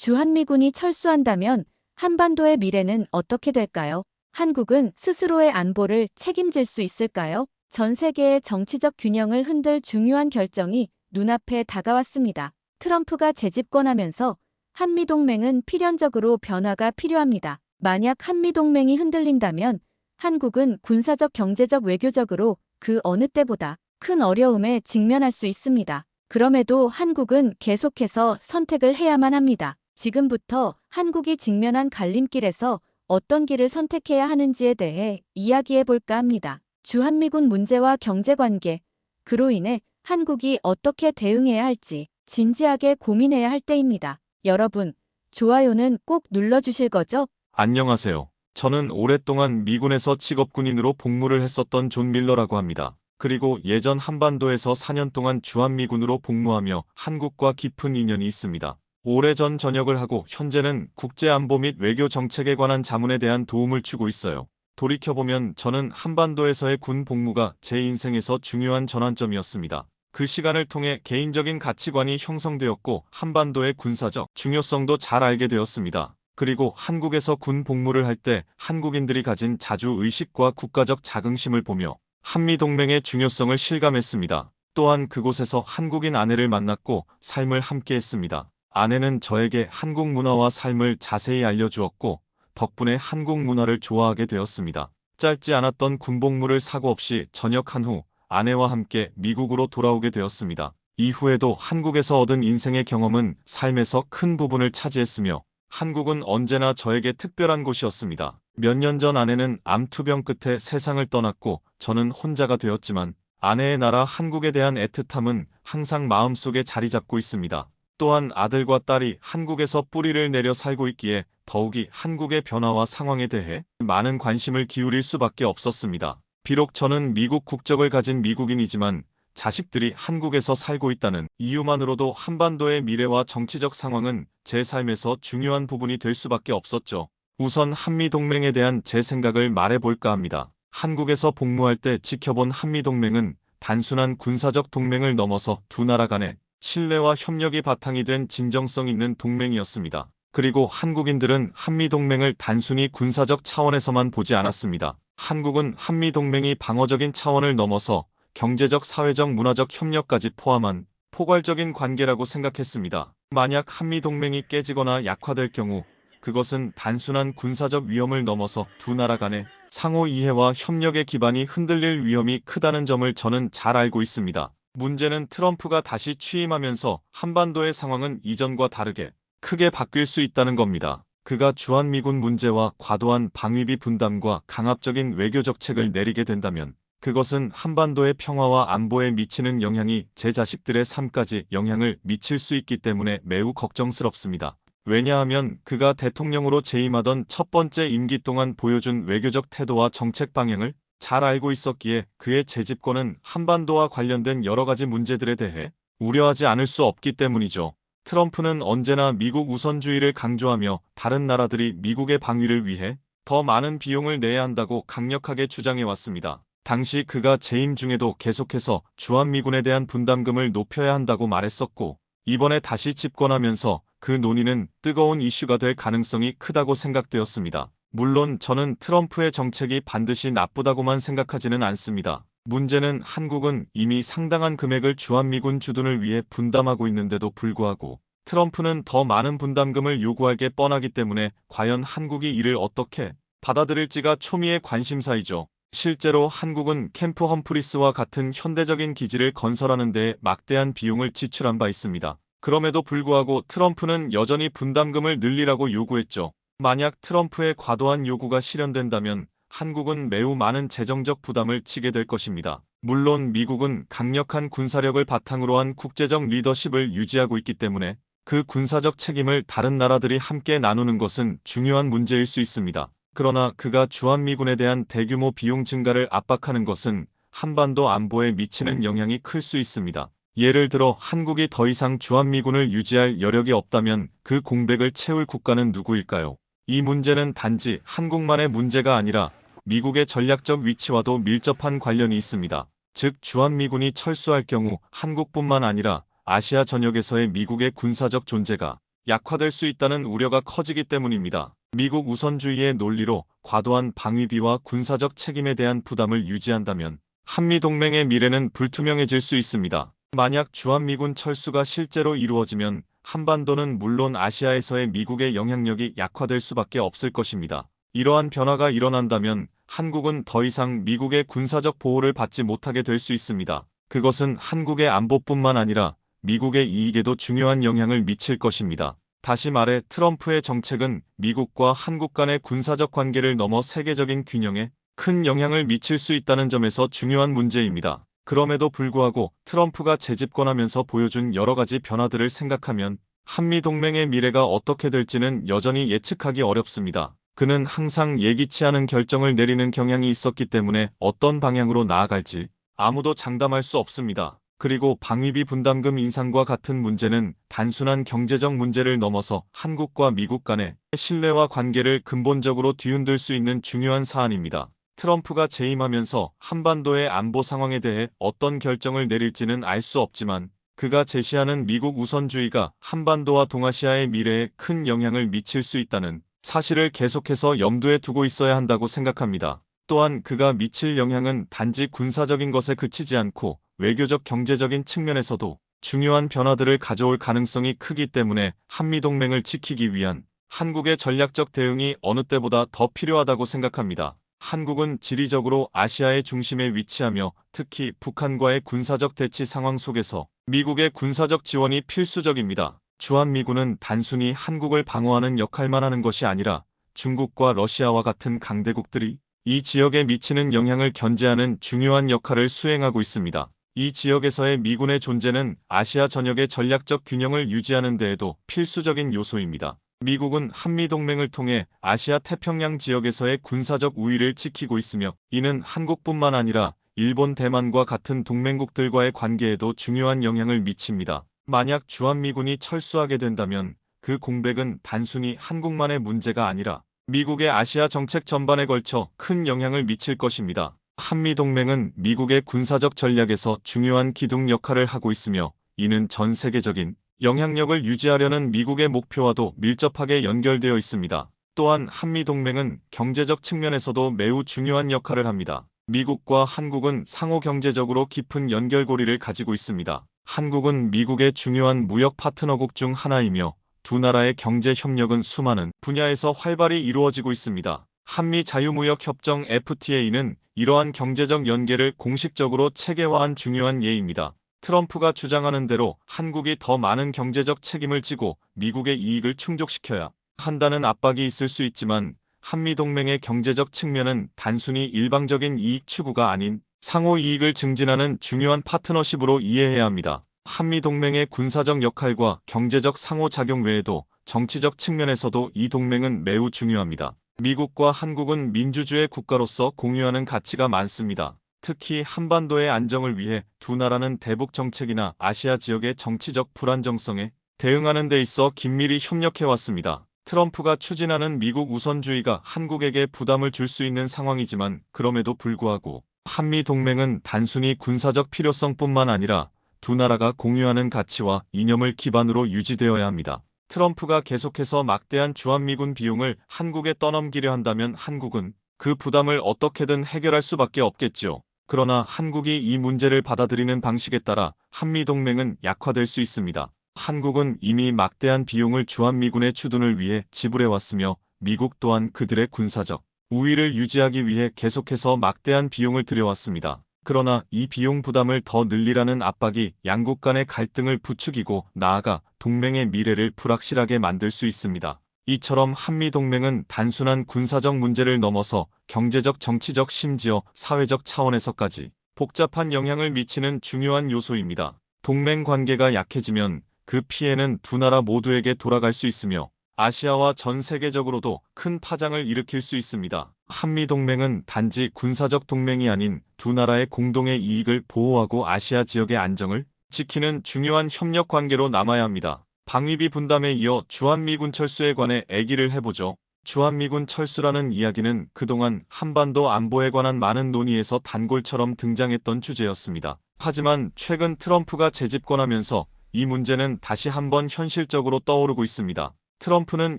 주한미군이 철수한다면 한반도의 미래는 어떻게 될까요? 한국은 스스로의 안보를 책임질 수 있을까요? 전 세계의 정치적 균형을 흔들 중요한 결정이 눈앞에 다가왔습니다. 트럼프가 재집권하면서 한미동맹은 필연적으로 변화가 필요합니다. 만약 한미동맹이 흔들린다면 한국은 군사적, 경제적, 외교적으로 그 어느 때보다 큰 어려움에 직면할 수 있습니다. 그럼에도 한국은 계속해서 선택을 해야만 합니다. 지금부터 한국이 직면한 갈림길에서 어떤 길을 선택해야 하는지에 대해 이야기해 볼까 합니다. 주한미군 문제와 경제관계, 그로 인해 한국이 어떻게 대응해야 할지 진지하게 고민해야 할 때입니다. 여러분, 좋아요는 꼭 눌러주실 거죠? 안녕하세요. 저는 오랫동안 미군에서 직업군인으로 복무를 했었던 존 밀러라고 합니다. 그리고 예전 한반도에서 4년 동안 주한미군으로 복무하며 한국과 깊은 인연이 있습니다. 오래전 전역을 하고 현재는 국제안보 및 외교 정책에 관한 자문에 대한 도움을 주고 있어요. 돌이켜보면 저는 한반도에서의 군 복무가 제 인생에서 중요한 전환점이었습니다. 그 시간을 통해 개인적인 가치관이 형성되었고 한반도의 군사적 중요성도 잘 알게 되었습니다. 그리고 한국에서 군 복무를 할 때 한국인들이 가진 자주의식과 국가적 자긍심을 보며 한미동맹의 중요성을 실감했습니다. 또한 그곳에서 한국인 아내를 만났고 삶을 함께 했습니다. 아내는 저에게 한국 문화와 삶을 자세히 알려주었고 덕분에 한국 문화를 좋아하게 되었습니다. 짧지 않았던 군복무를 사고 없이 전역한 후 아내와 함께 미국으로 돌아오게 되었습니다. 이후에도 한국에서 얻은 인생의 경험은 삶에서 큰 부분을 차지했으며 한국은 언제나 저에게 특별한 곳이었습니다. 몇 년 전 아내는 암투병 끝에 세상을 떠났고 저는 혼자가 되었지만 아내의 나라 한국에 대한 애틋함은 항상 마음속에 자리 잡고 있습니다. 또한 아들과 딸이 한국에서 뿌리를 내려 살고 있기에 더욱이 한국의 변화와 상황에 대해 많은 관심을 기울일 수밖에 없었습니다. 비록 저는 미국 국적을 가진 미국인이지만 자식들이 한국에서 살고 있다는 이유만으로도 한반도의 미래와 정치적 상황은 제 삶에서 중요한 부분이 될 수밖에 없었죠. 우선 한미동맹에 대한 제 생각을 말해볼까 합니다. 한국에서 복무할 때 지켜본 한미동맹은 단순한 군사적 동맹을 넘어서 두 나라 간의 신뢰와 협력이 바탕이 된 진정성 있는 동맹이었습니다. 그리고 한국인들은 한미동맹을 단순히 군사적 차원에서만 보지 않았습니다. 한국은 한미동맹이 방어적인 차원을 넘어서 경제적, 사회적, 문화적 협력까지 포함한 포괄적인 관계라고 생각했습니다. 만약 한미동맹이 깨지거나 약화될 경우 그것은 단순한 군사적 위험을 넘어서 두 나라 간의 상호 이해와 협력의 기반이 흔들릴 위험이 크다는 점을 저는 잘 알고 있습니다. 문제는 트럼프가 다시 취임하면서 한반도의 상황은 이전과 다르게 크게 바뀔 수 있다는 겁니다. 그가 주한미군 문제와 과도한 방위비 분담과 강압적인 외교 정책을 내리게 된다면 그것은 한반도의 평화와 안보에 미치는 영향이 제 자식들의 삶까지 영향을 미칠 수 있기 때문에 매우 걱정스럽습니다. 왜냐하면 그가 대통령으로 재임하던 첫 번째 임기 동안 보여준 외교적 태도와 정책 방향을 잘 알고 있었기에 그의 재집권은 한반도와 관련된 여러 가지 문제들에 대해 우려하지 않을 수 없기 때문이죠. 트럼프는 언제나 미국 우선주의를 강조하며 다른 나라들이 미국의 방위를 위해 더 많은 비용을 내야 한다고 강력하게 주장해왔습니다. 당시 그가 재임 중에도 계속해서 주한미군에 대한 분담금을 높여야 한다고 말했었고 이번에 다시 집권하면서 그 논의는 뜨거운 이슈가 될 가능성이 크다고 생각되었습니다. 물론 저는 트럼프의 정책이 반드시 나쁘다고만 생각하지는 않습니다. 문제는 한국은 이미 상당한 금액을 주한미군 주둔을 위해 분담하고 있는데도 불구하고 트럼프는 더 많은 분담금을 요구할 게 뻔하기 때문에 과연 한국이 이를 어떻게 받아들일지가 초미의 관심사이죠. 실제로 한국은 캠프 험프리스와 같은 현대적인 기지를 건설하는 데 막대한 비용을 지출한 바 있습니다. 그럼에도 불구하고 트럼프는 여전히 분담금을 늘리라고 요구했죠. 만약 트럼프의 과도한 요구가 실현된다면 한국은 매우 많은 재정적 부담을 지게 될 것입니다. 물론 미국은 강력한 군사력을 바탕으로 한 국제적 리더십을 유지하고 있기 때문에 그 군사적 책임을 다른 나라들이 함께 나누는 것은 중요한 문제일 수 있습니다. 그러나 그가 주한미군에 대한 대규모 비용 증가를 압박하는 것은 한반도 안보에 미치는 영향이 클 수 있습니다. 예를 들어 한국이 더 이상 주한미군을 유지할 여력이 없다면 그 공백을 채울 국가는 누구일까요? 이 문제는 단지 한국만의 문제가 아니라 미국의 전략적 위치와도 밀접한 관련이 있습니다. 즉 주한미군이 철수할 경우 한국뿐만 아니라 아시아 전역에서의 미국의 군사적 존재가 약화될 수 있다는 우려가 커지기 때문입니다. 미국 우선주의의 논리로 과도한 방위비와 군사적 책임에 대한 부담을 유지한다면 한미동맹의 미래는 불투명해질 수 있습니다. 만약 주한미군 철수가 실제로 이루어지면 한반도는 물론 아시아에서의 미국의 영향력이 약화될 수밖에 없을 것입니다. 이러한 변화가 일어난다면 한국은 더 이상 미국의 군사적 보호를 받지 못하게 될 수 있습니다. 그것은 한국의 안보뿐만 아니라 미국의 이익에도 중요한 영향을 미칠 것입니다. 다시 말해 트럼프의 정책은 미국과 한국 간의 군사적 관계를 넘어 세계적인 균형에 큰 영향을 미칠 수 있다는 점에서 중요한 문제입니다. 그럼에도 불구하고 트럼프가 재집권하면서 보여준 여러 가지 변화들을 생각하면 한미동맹의 미래가 어떻게 될지는 여전히 예측하기 어렵습니다. 그는 항상 예기치 않은 결정을 내리는 경향이 있었기 때문에 어떤 방향으로 나아갈지 아무도 장담할 수 없습니다. 그리고 방위비 분담금 인상과 같은 문제는 단순한 경제적 문제를 넘어서 한국과 미국 간의 신뢰와 관계를 근본적으로 뒤흔들 수 있는 중요한 사안입니다. 트럼프가 재임하면서 한반도의 안보 상황에 대해 어떤 결정을 내릴지는 알 수 없지만 그가 제시하는 미국 우선주의가 한반도와 동아시아의 미래에 큰 영향을 미칠 수 있다는 사실을 계속해서 염두에 두고 있어야 한다고 생각합니다. 또한 그가 미칠 영향은 단지 군사적인 것에 그치지 않고 외교적 경제적인 측면에서도 중요한 변화들을 가져올 가능성이 크기 때문에 한미동맹을 지키기 위한 한국의 전략적 대응이 어느 때보다 더 필요하다고 생각합니다. 한국은 지리적으로 아시아의 중심에 위치하며 특히 북한과의 군사적 대치 상황 속에서 미국의 군사적 지원이 필수적입니다. 주한미군은 단순히 한국을 방어하는 역할만 하는 것이 아니라 중국과 러시아와 같은 강대국들이 이 지역에 미치는 영향을 견제하는 중요한 역할을 수행하고 있습니다. 이 지역에서의 미군의 존재는 아시아 전역의 전략적 균형을 유지하는 데에도 필수적인 요소입니다. 미국은 한미동맹을 통해 아시아 태평양 지역에서의 군사적 우위를 지키고 있으며 이는 한국뿐만 아니라 일본, 대만과 같은 동맹국들과의 관계에도 중요한 영향을 미칩니다. 만약 주한미군이 철수하게 된다면 그 공백은 단순히 한국만의 문제가 아니라 미국의 아시아 정책 전반에 걸쳐 큰 영향을 미칠 것입니다. 한미동맹은 미국의 군사적 전략에서 중요한 기둥 역할을 하고 있으며 이는 전 세계적인 영향력을 유지하려는 미국의 목표와도 밀접하게 연결되어 있습니다. 또한 한미동맹은 경제적 측면에서도 매우 중요한 역할을 합니다. 미국과 한국은 상호 경제적으로 깊은 연결고리를 가지고 있습니다. 한국은 미국의 중요한 무역 파트너국 중 하나이며 두 나라의 경제 협력은 수많은 분야에서 활발히 이루어지고 있습니다. 한미 자유무역협정 FTA는 이러한 경제적 연계를 공식적으로 체계화한 중요한 예입니다. 트럼프가 주장하는 대로 한국이 더 많은 경제적 책임을 지고 미국의 이익을 충족시켜야 한다는 압박이 있을 수 있지만 한미동맹의 경제적 측면은 단순히 일방적인 이익 추구가 아닌 상호 이익을 증진하는 중요한 파트너십으로 이해해야 합니다. 한미동맹의 군사적 역할과 경제적 상호작용 외에도 정치적 측면에서도 이 동맹은 매우 중요합니다. 미국과 한국은 민주주의 국가로서 공유하는 가치가 많습니다. 특히 한반도의 안정을 위해 두 나라는 대북 정책이나 아시아 지역의 정치적 불안정성에 대응하는 데 있어 긴밀히 협력해왔습니다. 트럼프가 추진하는 미국 우선주의가 한국에게 부담을 줄 수 있는 상황이지만 그럼에도 불구하고 한미동맹은 단순히 군사적 필요성뿐만 아니라 두 나라가 공유하는 가치와 이념을 기반으로 유지되어야 합니다. 트럼프가 계속해서 막대한 주한미군 비용을 한국에 떠넘기려 한다면 한국은 그 부담을 어떻게든 해결할 수밖에 없겠죠. 그러나 한국이 이 문제를 받아들이는 방식에 따라 한미동맹은 약화될 수 있습니다. 한국은 이미 막대한 비용을 주한미군의 주둔을 위해 지불해왔으며 미국 또한 그들의 군사적 우위를 유지하기 위해 계속해서 막대한 비용을 들여왔습니다. 그러나 이 비용 부담을 더 늘리라는 압박이 양국 간의 갈등을 부추기고 나아가 동맹의 미래를 불확실하게 만들 수 있습니다. 이처럼 한미동맹은 단순한 군사적 문제를 넘어서 경제적, 정치적, 심지어 사회적 차원에서까지 복잡한 영향을 미치는 중요한 요소입니다. 동맹 관계가 약해지면 그 피해는 두 나라 모두에게 돌아갈 수 있으며 아시아와 전 세계적으로도 큰 파장을 일으킬 수 있습니다. 한미동맹은 단지 군사적 동맹이 아닌 두 나라의 공동의 이익을 보호하고 아시아 지역의 안정을 지키는 중요한 협력 관계로 남아야 합니다. 방위비 분담에 이어 주한미군 철수에 관해 얘기를 해보죠. 주한미군 철수라는 이야기는 그동안 한반도 안보에 관한 많은 논의에서 단골처럼 등장했던 주제였습니다. 하지만 최근 트럼프가 재집권하면서 이 문제는 다시 한번 현실적으로 떠오르고 있습니다. 트럼프는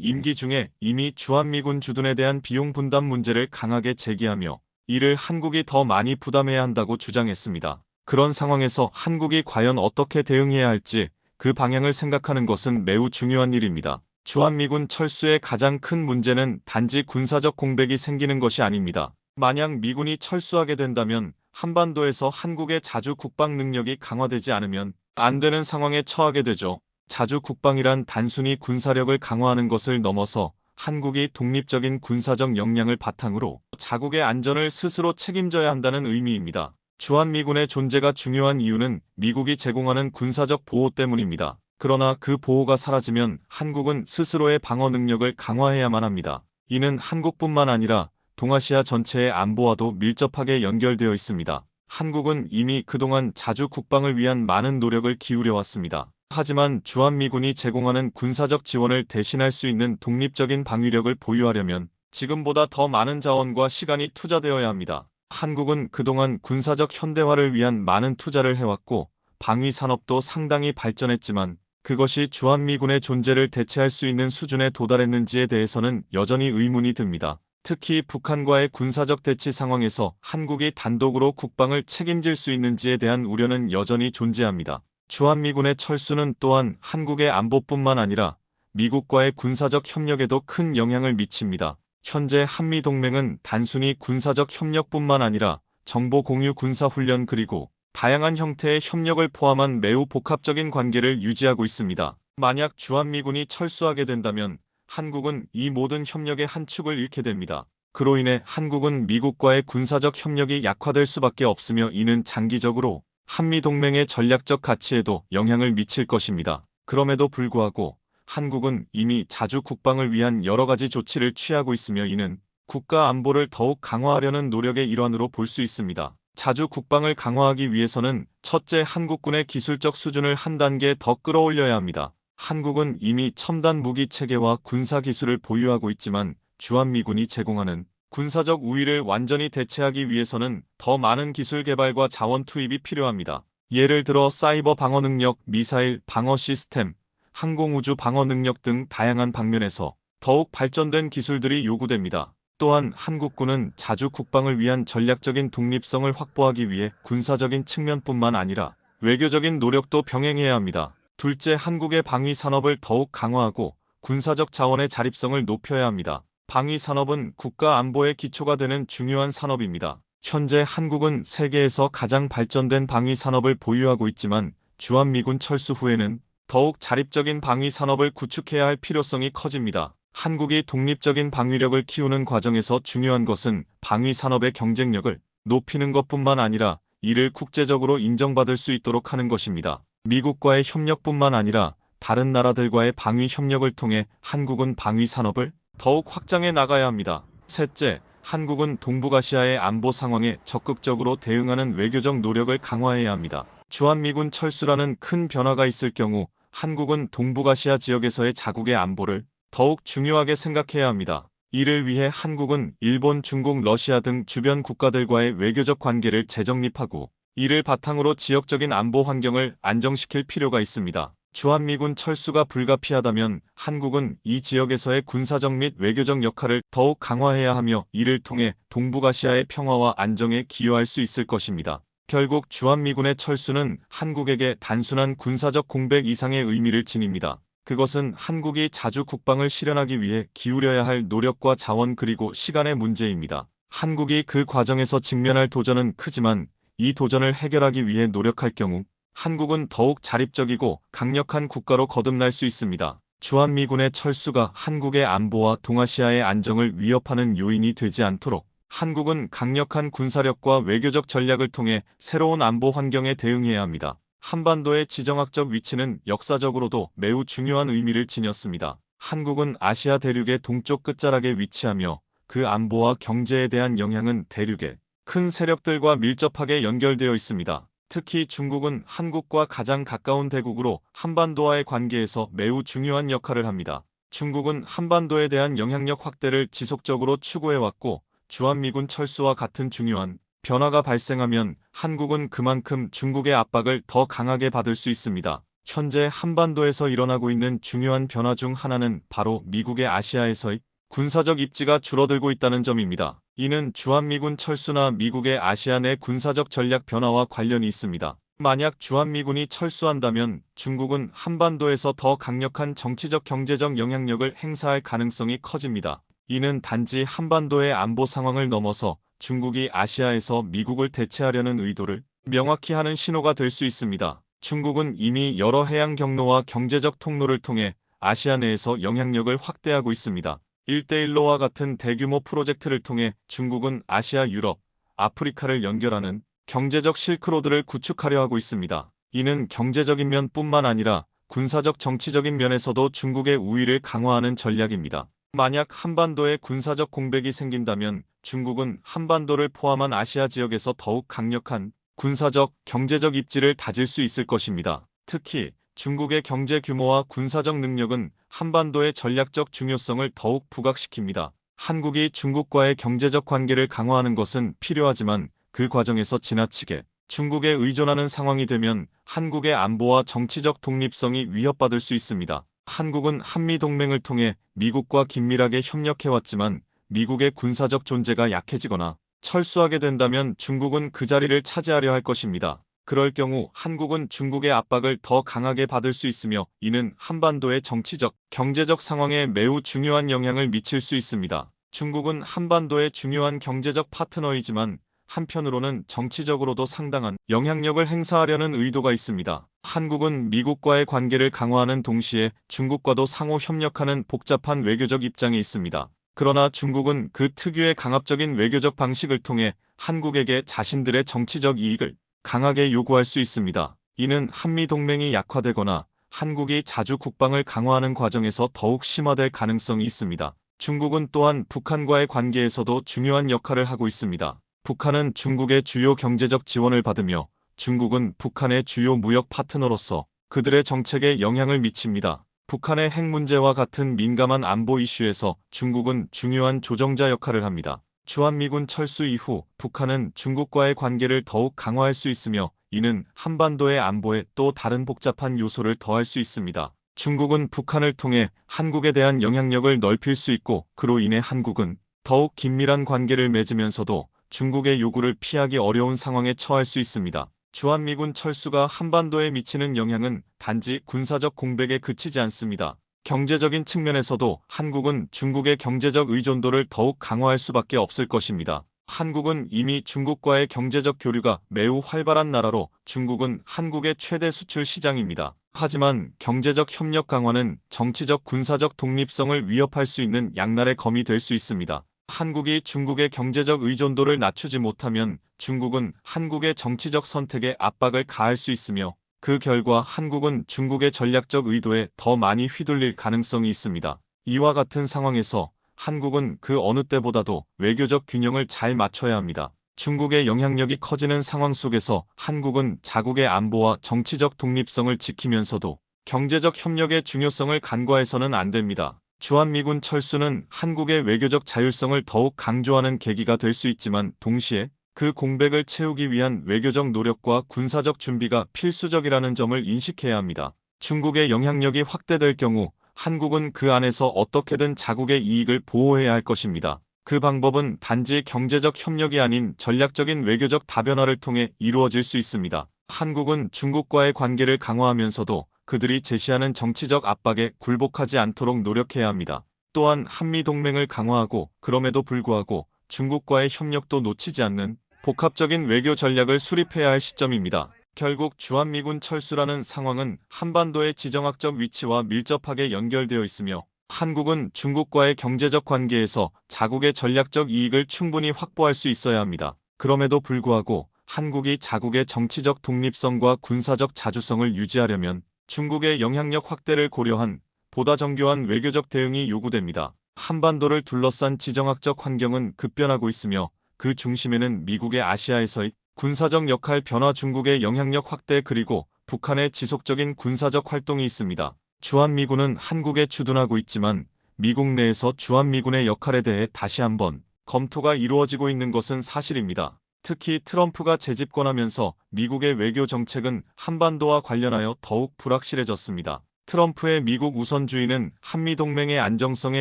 임기 중에 이미 주한미군 주둔에 대한 비용 분담 문제를 강하게 제기하며 이를 한국이 더 많이 부담해야 한다고 주장했습니다. 그런 상황에서 한국이 과연 어떻게 대응해야 할지 그 방향을 생각하는 것은 매우 중요한 일입니다. 주한미군 철수의 가장 큰 문제는 단지 군사적 공백이 생기는 것이 아닙니다. 만약 미군이 철수하게 된다면 한반도에서 한국의 자주 국방 능력이 강화되지 않으면 안 되는 상황에 처하게 되죠. 자주 국방이란 단순히 군사력을 강화하는 것을 넘어서 한국이 독립적인 군사적 역량을 바탕으로 자국의 안전을 스스로 책임져야 한다는 의미입니다. 주한미군의 존재가 중요한 이유는 미국이 제공하는 군사적 보호 때문입니다. 그러나 그 보호가 사라지면 한국은 스스로의 방어 능력을 강화해야만 합니다. 이는 한국뿐만 아니라 동아시아 전체의 안보와도 밀접하게 연결되어 있습니다. 한국은 이미 그동안 자주 국방을 위한 많은 노력을 기울여 왔습니다. 하지만 주한미군이 제공하는 군사적 지원을 대신할 수 있는 독립적인 방위력을 보유하려면 지금보다 더 많은 자원과 시간이 투자되어야 합니다. 한국은 그동안 군사적 현대화를 위한 많은 투자를 해왔고 방위 산업도 상당히 발전했지만 그것이 주한미군의 존재를 대체할 수 있는 수준에 도달했는지에 대해서는 여전히 의문이 듭니다. 특히 북한과의 군사적 대치 상황에서 한국이 단독으로 국방을 책임질 수 있는지에 대한 우려는 여전히 존재합니다. 주한미군의 철수는 또한 한국의 안보뿐만 아니라 미국과의 군사적 협력에도 큰 영향을 미칩니다. 현재 한미동맹은 단순히 군사적 협력뿐만 아니라 정보 공유 군사훈련 그리고 다양한 형태의 협력을 포함한 매우 복합적인 관계를 유지하고 있습니다. 만약 주한미군이 철수하게 된다면 한국은 이 모든 협력의 한 축을 잃게 됩니다. 그로 인해 한국은 미국과의 군사적 협력이 약화될 수밖에 없으며 이는 장기적으로 한미동맹의 전략적 가치에도 영향을 미칠 것입니다. 그럼에도 불구하고 한국은 이미 자주 국방을 위한 여러 가지 조치를 취하고 있으며 이는 국가 안보를 더욱 강화하려는 노력의 일환으로 볼 수 있습니다. 자주 국방을 강화하기 위해서는 첫째, 한국군의 기술적 수준을 한 단계 더 끌어올려야 합니다. 한국은 이미 첨단 무기 체계와 군사 기술을 보유하고 있지만 주한미군이 제공하는 군사적 우위를 완전히 대체하기 위해서는 더 많은 기술 개발과 자원 투입이 필요합니다. 예를 들어 사이버 방어 능력, 미사일 방어 시스템, 항공우주 방어 능력 등 다양한 방면에서 더욱 발전된 기술들이 요구됩니다. 또한 한국군은 자주 국방을 위한 전략적인 독립성을 확보하기 위해 군사적인 측면뿐만 아니라 외교적인 노력도 병행해야 합니다. 둘째, 한국의 방위 산업을 더욱 강화하고 군사적 자원의 자립성을 높여야 합니다. 방위 산업은 국가 안보의 기초가 되는 중요한 산업입니다. 현재 한국은 세계에서 가장 발전된 방위 산업을 보유하고 있지만 주한미군 철수 후에는 더욱 자립적인 방위 산업을 구축해야 할 필요성이 커집니다. 한국이 독립적인 방위력을 키우는 과정에서 중요한 것은 방위 산업의 경쟁력을 높이는 것뿐만 아니라 이를 국제적으로 인정받을 수 있도록 하는 것입니다. 미국과의 협력뿐만 아니라 다른 나라들과의 방위 협력을 통해 한국은 방위 산업을 더욱 확장해 나가야 합니다. 셋째, 한국은 동북아시아의 안보 상황에 적극적으로 대응하는 외교적 노력을 강화해야 합니다. 주한미군 철수라는 큰 변화가 있을 경우 한국은 동북아시아 지역에서의 자국의 안보를 더욱 중요하게 생각해야 합니다. 이를 위해 한국은 일본, 중국, 러시아 등 주변 국가들과의 외교적 관계를 재정립하고 이를 바탕으로 지역적인 안보 환경을 안정시킬 필요가 있습니다. 주한미군 철수가 불가피하다면 한국은 이 지역에서의 군사적 및 외교적 역할을 더욱 강화해야 하며 이를 통해 동북아시아의 평화와 안정에 기여할 수 있을 것입니다. 결국 주한미군의 철수는 한국에게 단순한 군사적 공백 이상의 의미를 지닙니다. 그것은 한국이 자주 국방을 실현하기 위해 기울여야 할 노력과 자원 그리고 시간의 문제입니다. 한국이 그 과정에서 직면할 도전은 크지만 이 도전을 해결하기 위해 노력할 경우 한국은 더욱 자립적이고 강력한 국가로 거듭날 수 있습니다. 주한미군의 철수가 한국의 안보와 동아시아의 안정을 위협하는 요인이 되지 않도록 한국은 강력한 군사력과 외교적 전략을 통해 새로운 안보 환경에 대응해야 합니다. 한반도의 지정학적 위치는 역사적으로도 매우 중요한 의미를 지녔습니다. 한국은 아시아 대륙의 동쪽 끝자락에 위치하며 그 안보와 경제에 대한 영향은 대륙의 큰 세력들과 밀접하게 연결되어 있습니다. 특히 중국은 한국과 가장 가까운 대국으로 한반도와의 관계에서 매우 중요한 역할을 합니다. 중국은 한반도에 대한 영향력 확대를 지속적으로 추구해왔고 주한미군 철수와 같은 중요한 변화가 발생하면 한국은 그만큼 중국의 압박을 더 강하게 받을 수 있습니다. 현재 한반도에서 일어나고 있는 중요한 변화 중 하나는 바로 미국의 아시아에서의 군사적 입지가 줄어들고 있다는 점입니다. 이는 주한미군 철수나 미국의 아시아 내 군사적 전략 변화와 관련이 있습니다. 만약 주한미군이 철수한다면 중국은 한반도에서 더 강력한 정치적 경제적 영향력을 행사할 가능성이 커집니다. 이는 단지 한반도의 안보 상황을 넘어서 중국이 아시아에서 미국을 대체하려는 의도를 명확히 하는 신호가 될 수 있습니다. 중국은 이미 여러 해양 경로와 경제적 통로를 통해 아시아 내에서 영향력을 확대하고 있습니다. 일대일로와 같은 대규모 프로젝트를 통해 중국은 아시아, 유럽, 아프리카를 연결하는 경제적 실크로드를 구축하려 하고 있습니다. 이는 경제적인 면뿐만 아니라 군사적 정치적인 면에서도 중국의 우위를 강화하는 전략입니다. 만약 한반도에 군사적 공백이 생긴다면 중국은 한반도를 포함한 아시아 지역에서 더욱 강력한 군사적, 경제적 입지를 다질 수 있을 것입니다. 특히 중국의 경제 규모와 군사적 능력은 한반도의 전략적 중요성을 더욱 부각시킵니다. 한국이 중국과의 경제적 관계를 강화하는 것은 필요하지만 그 과정에서 지나치게 중국에 의존하는 상황이 되면 한국의 안보와 정치적 독립성이 위협받을 수 있습니다. 한국은 한미동맹을 통해 미국과 긴밀하게 협력해왔지만 미국의 군사적 존재가 약해지거나 철수하게 된다면 중국은 그 자리를 차지하려 할 것입니다. 그럴 경우 한국은 중국의 압박을 더 강하게 받을 수 있으며 이는 한반도의 정치적, 경제적 상황에 매우 중요한 영향을 미칠 수 있습니다. 중국은 한반도의 중요한 경제적 파트너이지만 한편으로는 정치적으로도 상당한 영향력을 행사하려는 의도가 있습니다. 한국은 미국과의 관계를 강화하는 동시에 중국과도 상호 협력하는 복잡한 외교적 입장에 있습니다. 그러나 중국은 그 특유의 강압적인 외교적 방식을 통해 한국에게 자신들의 정치적 이익을 강하게 요구할 수 있습니다. 이는 한미동맹이 약화되거나 한국이 자주 국방을 강화하는 과정에서 더욱 심화될 가능성이 있습니다. 중국은 또한 북한과의 관계에서도 중요한 역할을 하고 있습니다. 북한은 중국의 주요 경제적 지원을 받으며 중국은 북한의 주요 무역 파트너로서 그들의 정책에 영향을 미칩니다. 북한의 핵 문제와 같은 민감한 안보 이슈에서 중국은 중요한 조정자 역할을 합니다. 주한미군 철수 이후 북한은 중국과의 관계를 더욱 강화할 수 있으며 이는 한반도의 안보에 또 다른 복잡한 요소를 더할 수 있습니다. 중국은 북한을 통해 한국에 대한 영향력을 넓힐 수 있고 그로 인해 한국은 더욱 긴밀한 관계를 맺으면서도 중국의 요구를 피하기 어려운 상황에 처할 수 있습니다. 주한미군 철수가 한반도에 미치는 영향은 단지 군사적 공백에 그치지 않습니다. 경제적인 측면에서도 한국은 중국의 경제적 의존도를 더욱 강화할 수밖에 없을 것입니다. 한국은 이미 중국과의 경제적 교류가 매우 활발한 나라로 중국은 한국의 최대 수출 시장입니다. 하지만 경제적 협력 강화는 정치적 군사적 독립성을 위협할 수 있는 양날의 검이 될 수 있습니다. 한국이 중국의 경제적 의존도를 낮추지 못하면 중국은 한국의 정치적 선택에 압박을 가할 수 있으며 그 결과 한국은 중국의 전략적 의도에 더 많이 휘둘릴 가능성이 있습니다. 이와 같은 상황에서 한국은 그 어느 때보다도 외교적 균형을 잘 맞춰야 합니다. 중국의 영향력이 커지는 상황 속에서 한국은 자국의 안보와 정치적 독립성을 지키면서도 경제적 협력의 중요성을 간과해서는 안 됩니다. 주한미군 철수는 한국의 외교적 자율성을 더욱 강조하는 계기가 될 수 있지만 동시에 그 공백을 채우기 위한 외교적 노력과 군사적 준비가 필수적이라는 점을 인식해야 합니다. 중국의 영향력이 확대될 경우 한국은 그 안에서 어떻게든 자국의 이익을 보호해야 할 것입니다. 그 방법은 단지 경제적 협력이 아닌 전략적인 외교적 다변화를 통해 이루어질 수 있습니다. 한국은 중국과의 관계를 강화하면서도 그들이 제시하는 정치적 압박에 굴복하지 않도록 노력해야 합니다. 또한 한미동맹을 강화하고 그럼에도 불구하고 중국과의 협력도 놓치지 않는 복합적인 외교 전략을 수립해야 할 시점입니다. 결국 주한미군 철수라는 상황은 한반도의 지정학적 위치와 밀접하게 연결되어 있으며 한국은 중국과의 경제적 관계에서 자국의 전략적 이익을 충분히 확보할 수 있어야 합니다. 그럼에도 불구하고 한국이 자국의 정치적 독립성과 군사적 자주성을 유지하려면 중국의 영향력 확대를 고려한 보다 정교한 외교적 대응이 요구됩니다. 한반도를 둘러싼 지정학적 환경은 급변하고 있으며 그 중심에는 미국의 아시아에서의 군사적 역할 변화, 중국의 영향력 확대 그리고 북한의 지속적인 군사적 활동이 있습니다. 주한미군은 한국에 주둔하고 있지만 미국 내에서 주한미군의 역할에 대해 다시 한번 검토가 이루어지고 있는 것은 사실입니다. 특히 트럼프가 재집권하면서 미국의 외교 정책은 한반도와 관련하여 더욱 불확실해졌습니다. 트럼프의 미국 우선주의는 한미동맹의 안정성에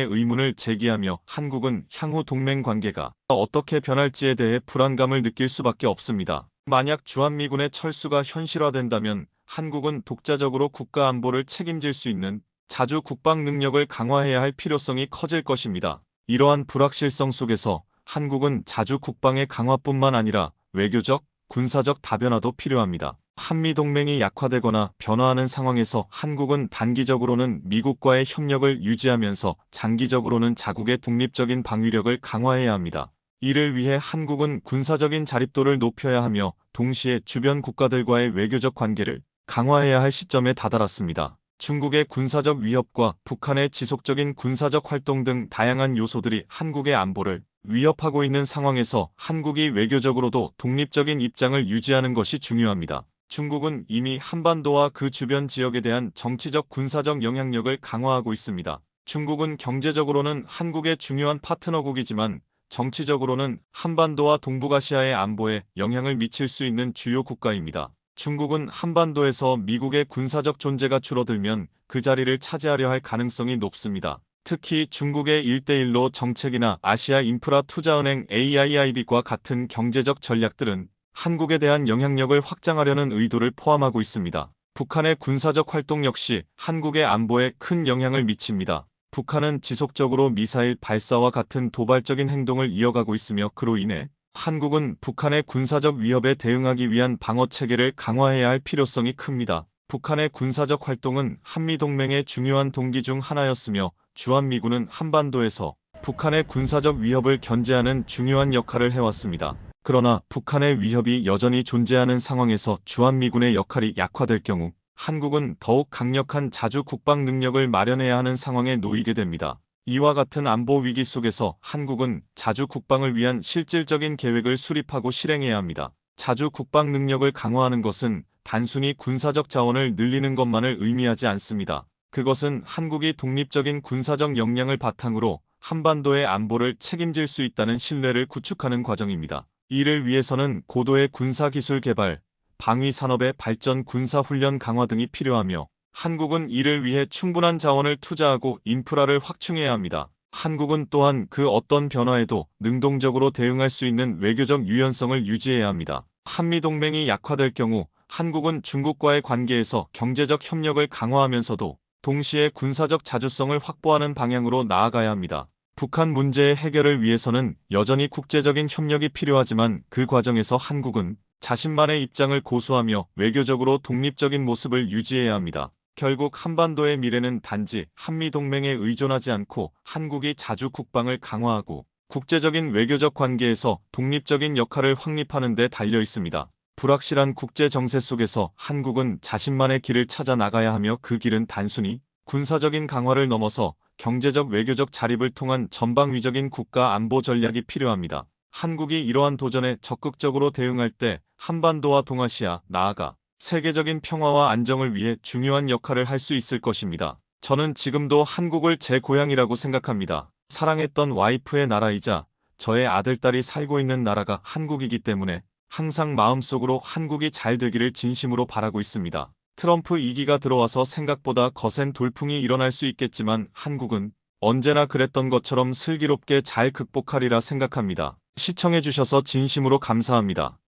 의문을 제기하며 한국은 향후 동맹 관계가 어떻게 변할지에 대해 불안감을 느낄 수밖에 없습니다. 만약 주한미군의 철수가 현실화된다면 한국은 독자적으로 국가 안보를 책임질 수 있는 자주 국방 능력을 강화해야 할 필요성이 커질 것입니다. 이러한 불확실성 속에서 한국은 자주 국방의 강화뿐만 아니라 외교적, 군사적 다변화도 필요합니다. 한미동맹이 약화되거나 변화하는 상황에서 한국은 단기적으로는 미국과의 협력을 유지하면서 장기적으로는 자국의 독립적인 방위력을 강화해야 합니다. 이를 위해 한국은 군사적인 자립도를 높여야 하며 동시에 주변 국가들과의 외교적 관계를 강화해야 할 시점에 다다랐습니다. 중국의 군사적 위협과 북한의 지속적인 군사적 활동 등 다양한 요소들이 한국의 안보를 위협하고 있는 상황에서 한국이 외교적으로도 독립적인 입장을 유지하는 것이 중요합니다. 중국은 이미 한반도와 그 주변 지역에 대한 정치적 군사적 영향력을 강화하고 있습니다. 중국은 경제적으로는 한국의 중요한 파트너국이지만 정치적으로는 한반도와 동북아시아의 안보에 영향을 미칠 수 있는 주요 국가입니다. 중국은 한반도에서 미국의 군사적 존재가 줄어들면 그 자리를 차지하려 할 가능성이 높습니다. 특히 중국의 1대1로 정책이나 아시아 인프라 투자은행 AIIB과 같은 경제적 전략들은 한국에 대한 영향력을 확장하려는 의도를 포함하고 있습니다. 북한의 군사적 활동 역시 한국의 안보에 큰 영향을 미칩니다. 북한은 지속적으로 미사일 발사와 같은 도발적인 행동을 이어가고 있으며 그로 인해 한국은 북한의 군사적 위협에 대응하기 위한 방어 체계를 강화해야 할 필요성이 큽니다. 북한의 군사적 활동은 한미동맹의 중요한 동기 중 하나였으며 주한미군은 한반도에서 북한의 군사적 위협을 견제하는 중요한 역할을 해왔습니다. 그러나 북한의 위협이 여전히 존재하는 상황에서 주한미군의 역할이 약화될 경우 한국은 더욱 강력한 자주 국방 능력을 마련해야 하는 상황에 놓이게 됩니다. 이와 같은 안보 위기 속에서 한국은 자주 국방을 위한 실질적인 계획을 수립하고 실행해야 합니다. 자주 국방 능력을 강화하는 것은 단순히 군사적 자원을 늘리는 것만을 의미하지 않습니다. 그것은 한국이 독립적인 군사적 역량을 바탕으로 한반도의 안보를 책임질 수 있다는 신뢰를 구축하는 과정입니다. 이를 위해서는 고도의 군사기술 개발, 방위산업의 발전, 군사훈련 강화 등이 필요하며 한국은 이를 위해 충분한 자원을 투자하고 인프라를 확충해야 합니다. 한국은 또한 그 어떤 변화에도 능동적으로 대응할 수 있는 외교적 유연성을 유지해야 합니다. 한미동맹이 약화될 경우 한국은 중국과의 관계에서 경제적 협력을 강화하면서도 동시에 군사적 자주성을 확보하는 방향으로 나아가야 합니다. 북한 문제의 해결을 위해서는 여전히 국제적인 협력이 필요하지만 그 과정에서 한국은 자신만의 입장을 고수하며 외교적으로 독립적인 모습을 유지해야 합니다. 결국 한반도의 미래는 단지 한미동맹에 의존하지 않고 한국이 자주 국방을 강화하고 국제적인 외교적 관계에서 독립적인 역할을 확립하는 데 달려 있습니다. 불확실한 국제 정세 속에서 한국은 자신만의 길을 찾아 나가야 하며 그 길은 단순히 군사적인 강화를 넘어서 경제적 외교적 자립을 통한 전방위적인 국가 안보 전략이 필요합니다. 한국이 이러한 도전에 적극적으로 대응할 때 한반도와 동아시아, 나아가 세계적인 평화와 안정을 위해 중요한 역할을 할 수 있을 것입니다. 저는 지금도 한국을 제 고향이라고 생각합니다. 사랑했던 와이프의 나라이자 저의 아들딸이 살고 있는 나라가 한국이기 때문에 항상 마음속으로 한국이 잘 되기를 진심으로 바라고 있습니다. 트럼프 2기가 들어와서 생각보다 거센 돌풍이 일어날 수 있겠지만 한국은 언제나 그랬던 것처럼 슬기롭게 잘 극복하리라 생각합니다. 시청해주셔서 진심으로 감사합니다.